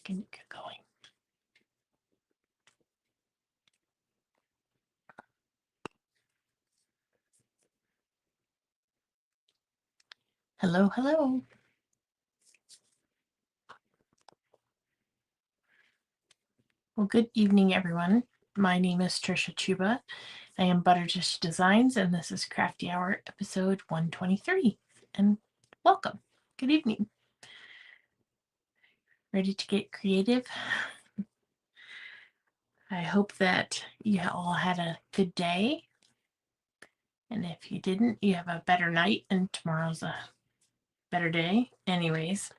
can get going. Hello, hello. Well, good evening, everyone. My name is Trisha Chuba. I am ButterDish Designs, and this is Crafty Hour episode 123. And welcome. Good evening. Ready to get creative? I hope that you all had a good day. And if you didn't, you have a better night, and tomorrow's a better day. Anyways.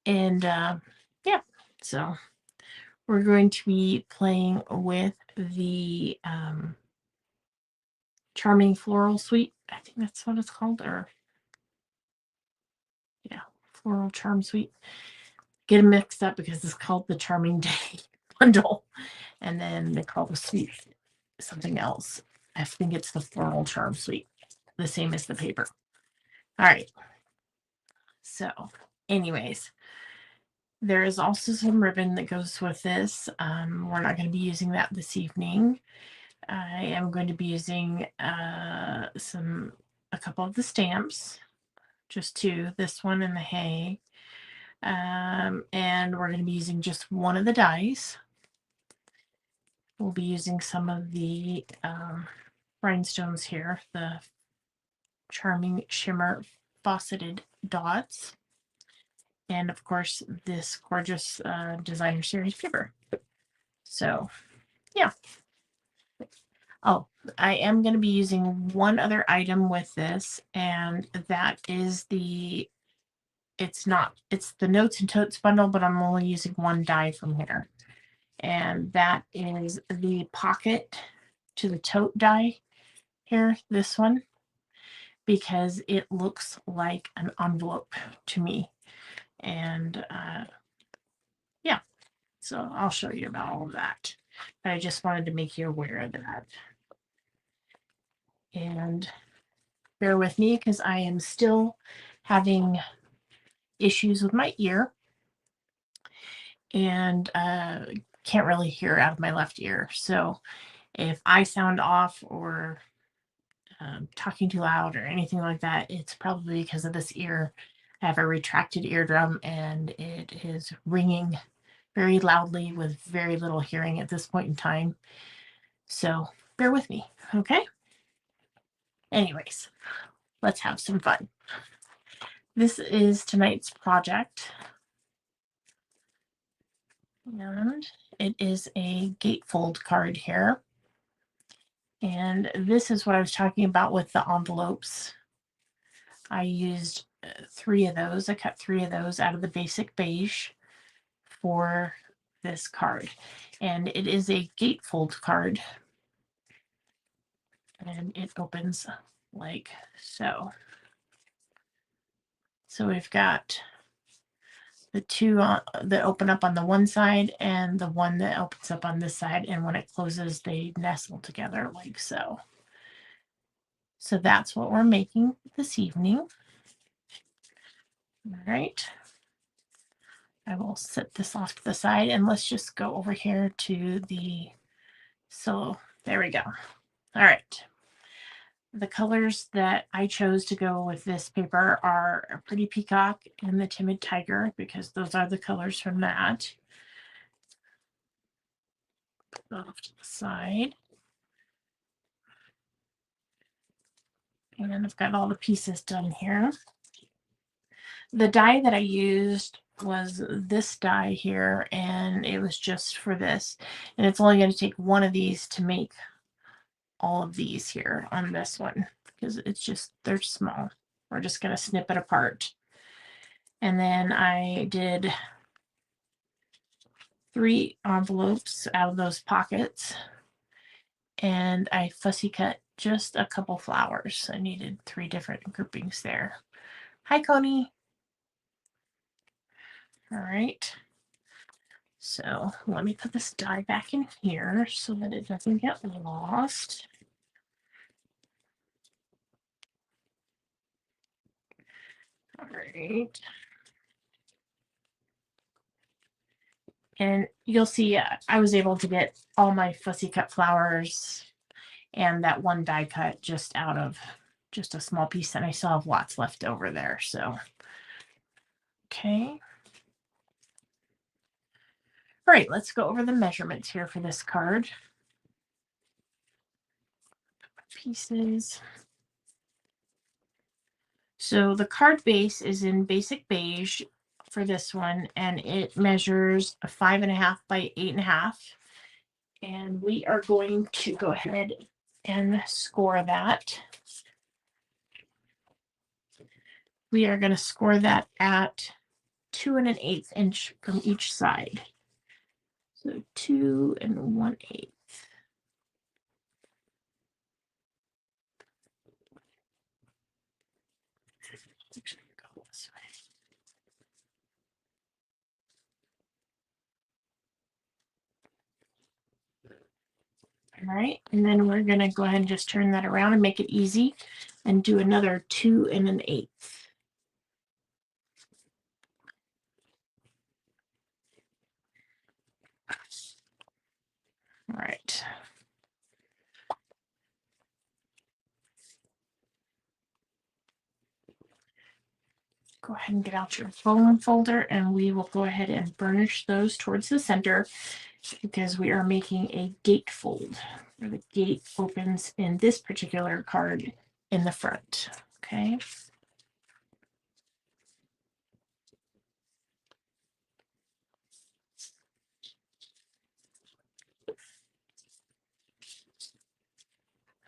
And yeah, so we're going to be playing with the Charming Floral Suite. I think that's what it's called, or yeah, Floral Charm Suite. Get them mixed up because it's called the Charming Day bundle, and then they call the suite something else. I think it's the Floral Charm Suite, the same as the paper. All right. So, anyways, there is also some ribbon that goes with this. We're not going to be using that this evening. I am going to be using a couple of the stamps, just two, this one and the hay. And we're going to be using just one of the dies. We'll be using some of the rhinestones here, the Charming Shimmer Faceted Dots. And of course, this gorgeous designer series paper. So, yeah. Oh, I am going to be using one other item with this, and that is it's the Notes and Totes bundle, but I'm only using one die from here. And that is the pocket to the tote die here, this one, because it looks like an envelope to me. And yeah, so I'll show you about all of that. But I just wanted to make you aware of that. And bear with me because I am still having issues with my ear and can't really hear out of my left ear. So if I sound off or talking too loud or anything like that, it's probably because of this ear. I have a retracted eardrum and it is ringing very loudly with very little hearing at this point in time. So bear with me, okay? Anyways, let's have some fun. This is tonight's project. And it is a gatefold card here. And this is what I was talking about with the envelopes. I used 3 of those. I cut 3 of those out of the basic beige for this card. And it is a gatefold card. And it opens like so. So we've got the 2 that open up on the one side and the one that opens up on this side. And when it closes, they nestle together like so. So that's what we're making this evening. All right. I will set this off to the side and let's just go over here to so there we go. All right. The colors that I chose to go with this paper are a Pretty Peacock and the Timid Tiger because those are the colors from that. Put that off to the side. And I've got all the pieces done here. The die that I used was this die here, and it was just for this. And it's only going to take one of these to make all of these here on this one because they're small. We're just going to snip it apart. And then I did 3 envelopes out of those pockets, and I fussy cut just a couple flowers. I needed 3 different groupings there. Hi, Coney. All right. So let me put this die back in here so that it doesn't get lost. All right. And you'll see I was able to get all my fussy cut flowers and that one die cut just out of just a small piece, and I still have lots left over there. So, okay. All right, let's go over the measurements here for this card. Pieces. So the card base is in basic beige for this one, and it measures a 5.5 by 8.5. And we are going to go ahead and score that. We are going to score that at 2 1/8 inch from each side. So 2 1/8. Go this way. All right, and then we're going to go ahead and just turn that around and make it easy and do another 2 1/8. All right. Go ahead and get out your foam folder, and we will go ahead and burnish those towards the center because we are making a gatefold where the gate opens in this particular card in the front. Okay.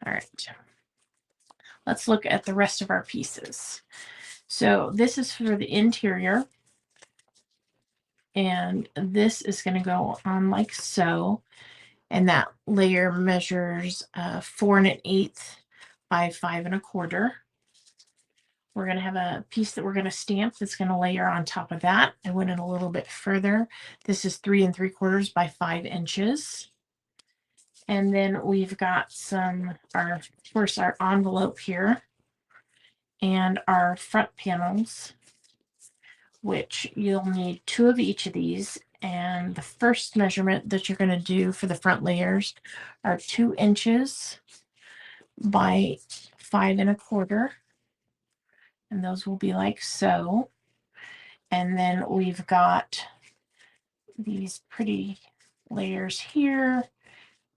All right. Let's look at the rest of our pieces. So this is for the interior, and this is going to go on like so, and that layer measures 4 1/8 by 5 1/4. We're going to have a piece that we're going to stamp that's going to layer on top of that. I went in a little bit further. This is 3 3/4 by 5 inches. And then we've got of course, our envelope here and our front panels, which you'll need 2 of each of these. And the first measurement that you're going to do for the front layers are 2 inches by 5 1/4. And those will be like so. And then we've got these pretty layers here,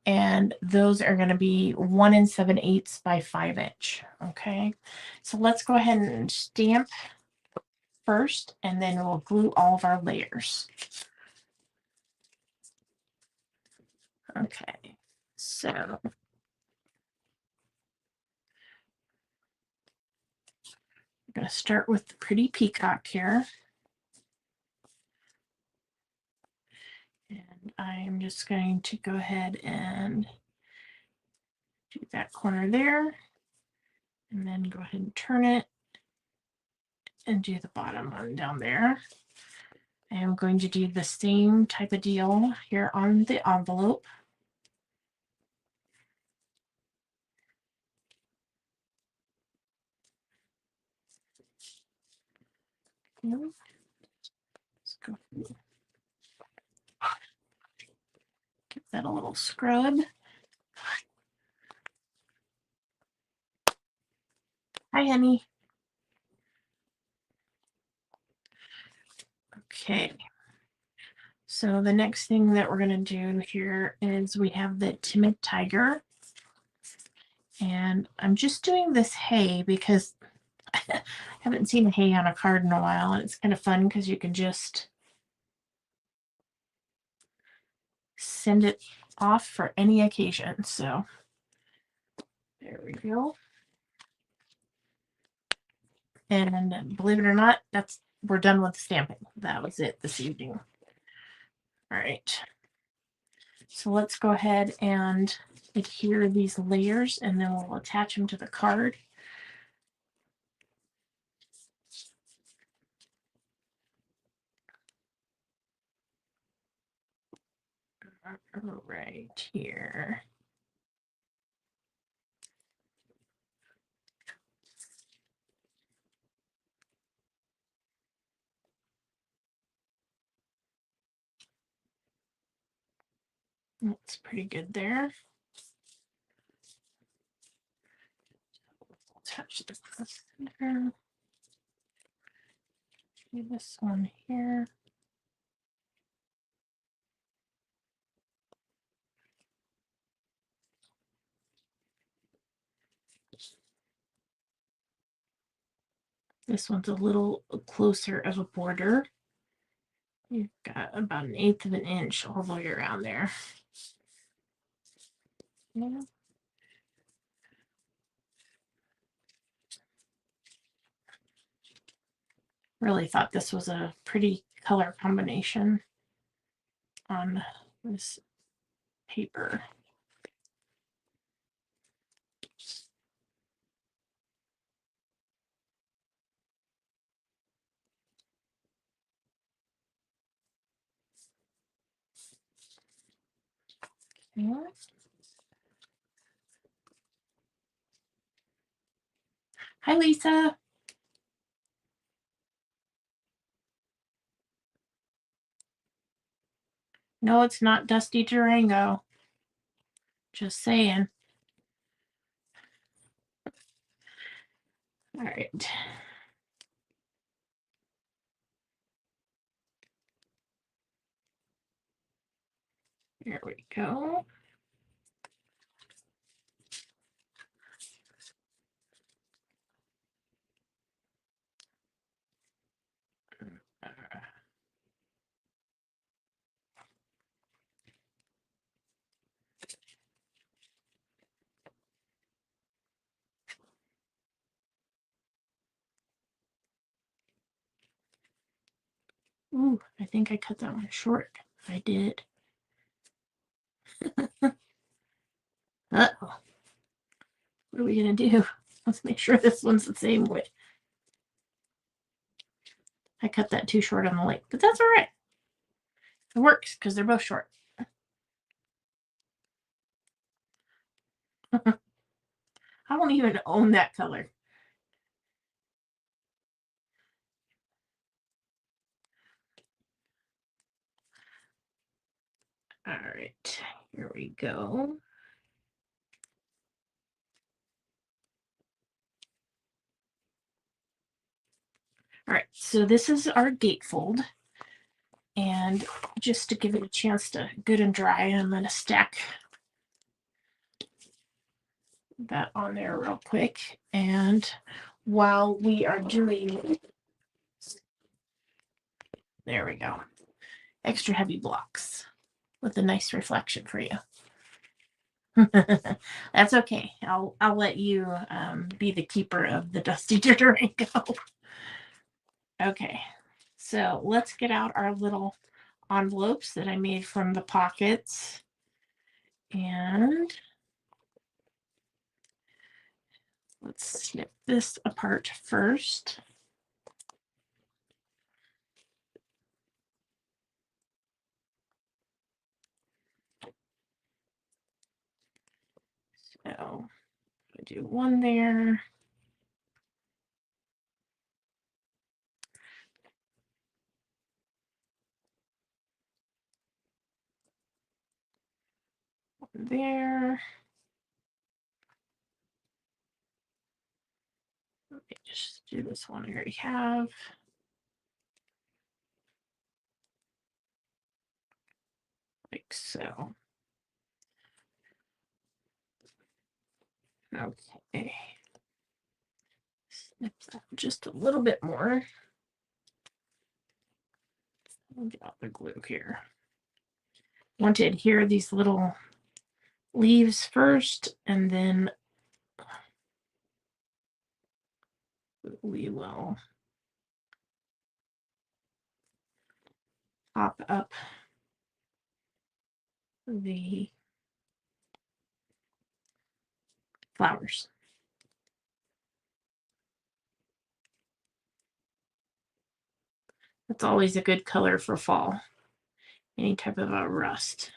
and those are going to be 1 7/8 by 5 inch. Okay, so let's go ahead and stamp first, and then we'll glue all of our layers. Okay, so I'm going to start with the pretty peacock here. And I'm just going to go ahead and do that corner there, and then go ahead and turn it and do the bottom one down there. I am going to do the same type of deal here on the envelope. Let's go give that a little scrub. Hi, honey. Okay. So the next thing that we're going to do here is we have the timid tiger. And I'm just doing this hay because I haven't seen a hay on a card in a while. And it's kind of fun because you can just send it off for any occasion. So there we go. And believe it or not, we're done with the stamping. That was it this evening. All right. So let's go ahead and adhere these layers, and then we'll attach them to the card. Right here. That's pretty good there. Touch this center. Do this one here. This one's a little closer of a border. You've got about 1/8 of an inch all the way around there. Yeah. Really thought this was a pretty color combination on this paper. Yeah. Hi, Lisa. No, it's not Dusty Durango. Just saying. All right. There we go. Ooh, I think I cut that one short. I did. Uh-oh. What are we gonna do? Let's make sure this one's the same width. I cut that too short on the length, but that's all right. It works because they're both short. I don't even own that color. All right, here we go. All right, so this is our gatefold. And just to give it a chance to good and dry, I'm going to stack that on there real quick. And while we are doing, there we go, extra heavy blocks with a nice reflection for you. That's okay. I'll let you be the keeper of the Dusty Durango. Okay, so let's get out our little envelopes that I made from the pockets. And let's snip this apart first. So I do one there. One there. Let me just do this one I already have. Like so. Okay. Snip that just a little bit more. I'll get out the glue here. Want to adhere these little leaves first, and then we will pop up the flowers. That's always a good color for fall. Any type of a rust.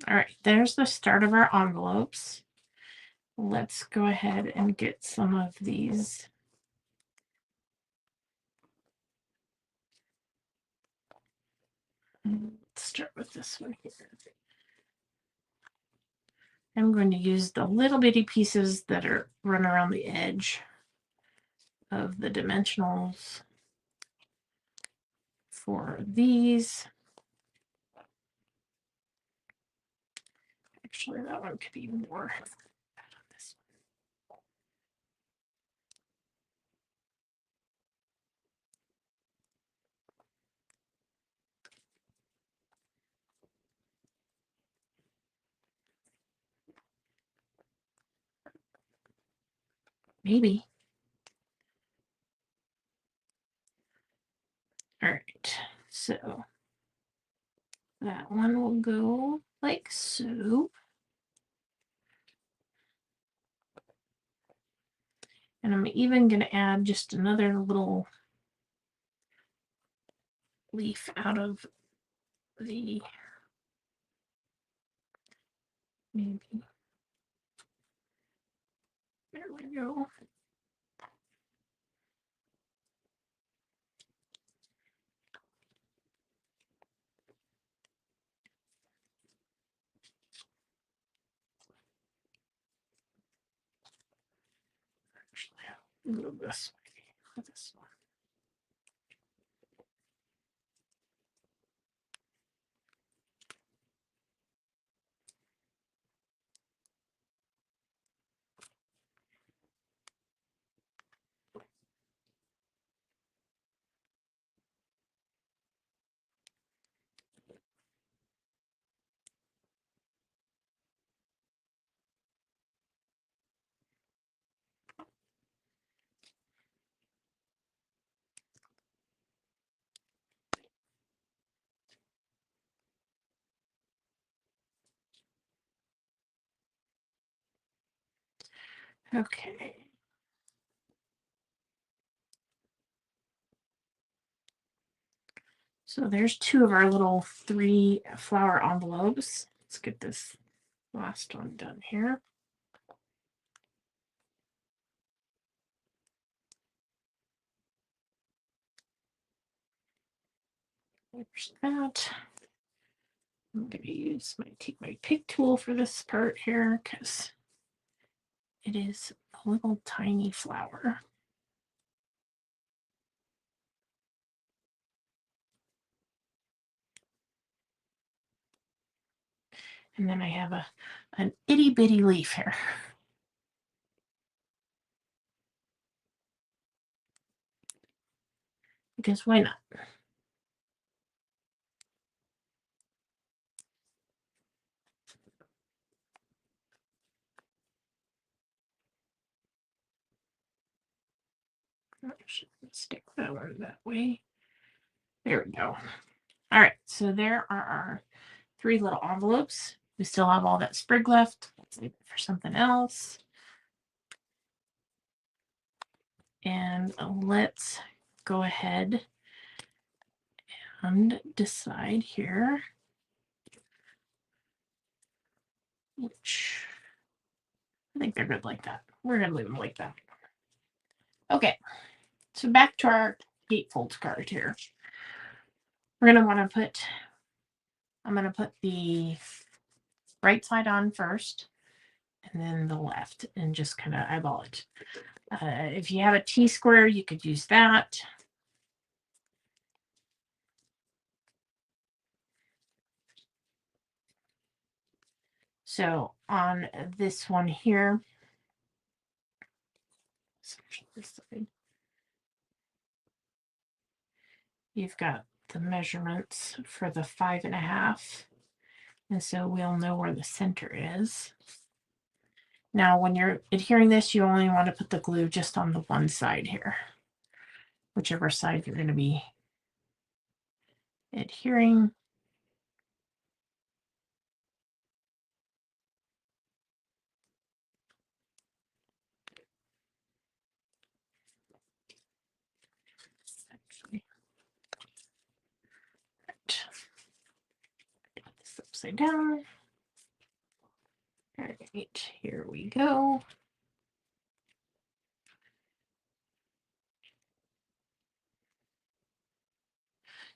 All right, there's the start of our envelopes. Let's go ahead and get some of these. Let's start with this one here. I'm going to use the little bitty pieces that are run around the edge of the dimensionals for these. Actually, that one could be more. Maybe. All right, so that one will go like so. And I'm even going to add just another little leaf out of the, maybe, there we go. Actually, I'll go this way for this one. Okay. So there's two of our little 3 flower envelopes. Let's get this last one done here. There's that. I'm going to use take my pick tool for this part here because it is a little tiny flower. And then I have an itty bitty leaf here. Because why not? I should stick that one that way. There we go. All right, so there are our 3 little envelopes. We still have all that sprig left. Let's leave it for something else. And let's go ahead and decide here which, I think they're good like that. We're going to leave them like that. Okay, so back to our gatefold card here. We're going to want to put, I'm going to put the right side on first and then the left and just kind of eyeball it. If you have a T-square, you could use that. So on this one here, this side, you've got the measurements for the 5.5. And so we'll know where the center is. Now, when you're adhering this, you only want to put the glue just on the one side here, whichever side you're going to be adhering. Actually, right. Put this upside down. right, here we go.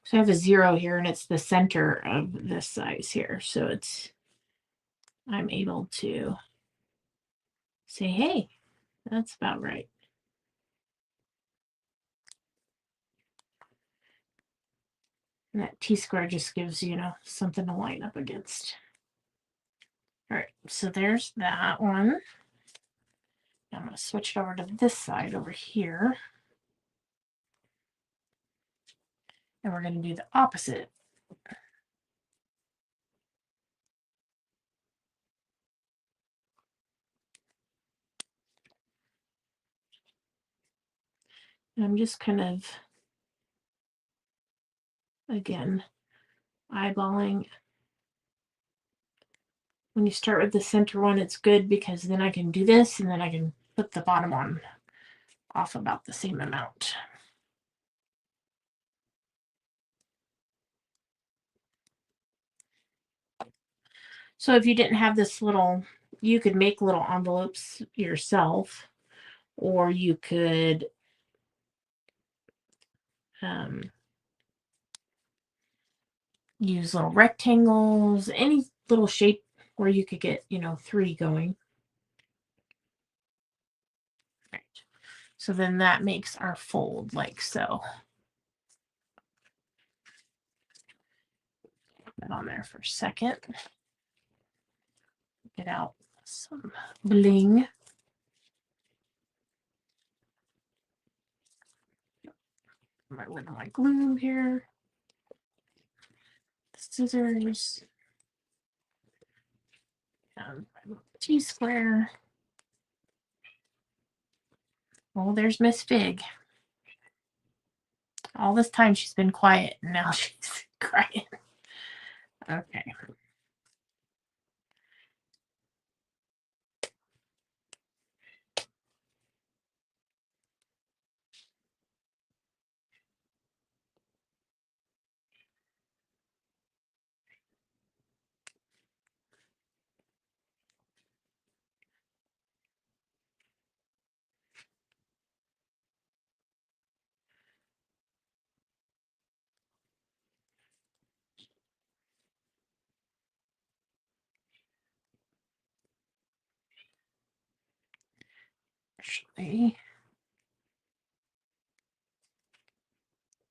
So I have a 0 here, and it's the center of this size here. So I'm able to say, hey, that's about right. And that T-square just gives, something to line up against. All right, so there's that one. Now I'm going to switch it over to this side over here. And we're going to do the opposite. And I'm just kind of, again, eyeballing. When you start with the center one, it's good because then I can do this and then I can put the bottom one off about the same amount. So if you didn't have this little, you could make little envelopes yourself, or you could use little rectangles, any little shape where you could get, 3 going. Right. So then that makes our fold like so. Put that on there for a second. Get out some bling. With my glue here. Scissors. And my T-square. Oh, there's Miss Fig. All this time she's been quiet, and now she's crying. Okay. Actually,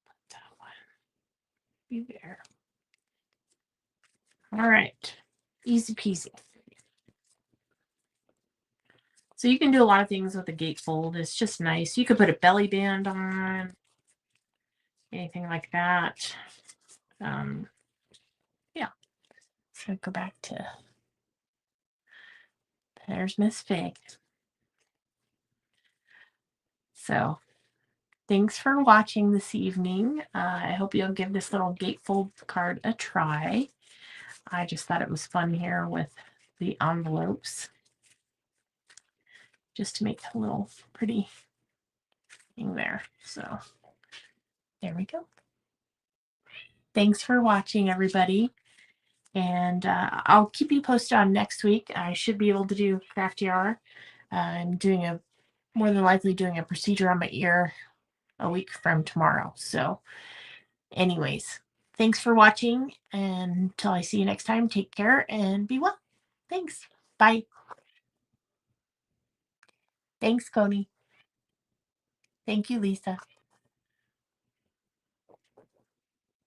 put that one be there. All right. Easy peasy. So you can do a lot of things with the gatefold. It's just nice. You could put a belly band on, anything like that. Yeah. So go back to, there's Miss Fig. So thanks for watching this evening. I hope you'll give this little gatefold card a try. I just thought it was fun here with the envelopes, just to make a little pretty thing there. So there we go. Thanks for watching, everybody. And I'll keep you posted on next week. I should be able to do Crafty Hour. I'm more than likely doing a procedure on my ear a week from tomorrow. So anyways, thanks for watching. And until I see you next time, take care and be well. Thanks. Bye. Thanks, Coney. Thank you, Lisa.